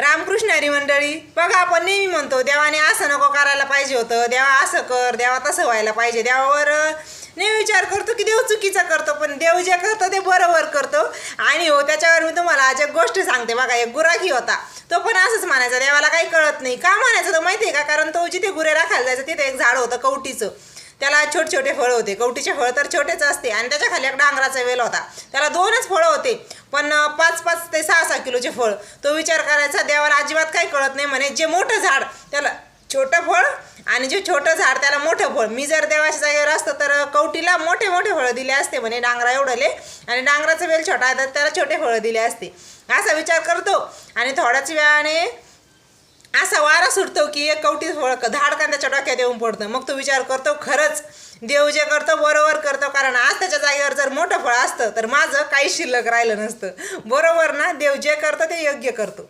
रामकृष्ण हरी मंडळी, बघा आपण नेहमी म्हणतो देवाने असं नको करायला पाहिजे होतं, देवा असं कर, देवा तसं व्हायला पाहिजे. देवावर नेहमी विचार करतो की देव चुकीचा करतो, पण देव जे करतो ते बरोबर करतो. आणि हो, त्याच्यावर मी तुम्हाला आज एक गोष्ट सांगते. बघा, एक गुराखी होता, तो पण असंच म्हणायचा देवाला काही कळत नाही. का म्हणायचं तो माहिती आहे का? कारण तो जिथे गुरे राखायला जायचं तिथे एक झाड होतं कवटीचं. त्याला छोटे छोटे फळं होते. कवटीचे फळ तर छोटेच असते, आणि त्याच्या खाली एक डांगराचा वेल होता. त्याला 2च फळं होते, पण 5-5 ते 6-6 किलोचे फळ. तो विचार करायचा देवाला अजिबात काही कळत नाही म्हणे. जे मोठं झाड त्याला छोटं फळ, आणि जे छोटं झाड त्याला मोठं फळ. मी जर देवाच्या जागेवर असतं तर कवटीला मोठे मोठे फळं दिले असते म्हणे, डांगरा एवढले, आणि डांगराचा वेल छोटा आहे तर त्याला छोटे फळं दिले असते. असा विचार करतो, आणि थोड्याच वेळाने असा वारा सुटतो की एक कवटी फळ धाडकन त्याच्या डोक्यात येऊन पडतं. मग तो विचार करतो, खरंच देव जे करतो बरोबर करतो, कारण आज त्याच्या जागेवर जर मोठं फळ असतं तर माझं काही शिल्लक राहिलं नसतं. बरोबर ना? देव जे करतो ते योग्य करतो.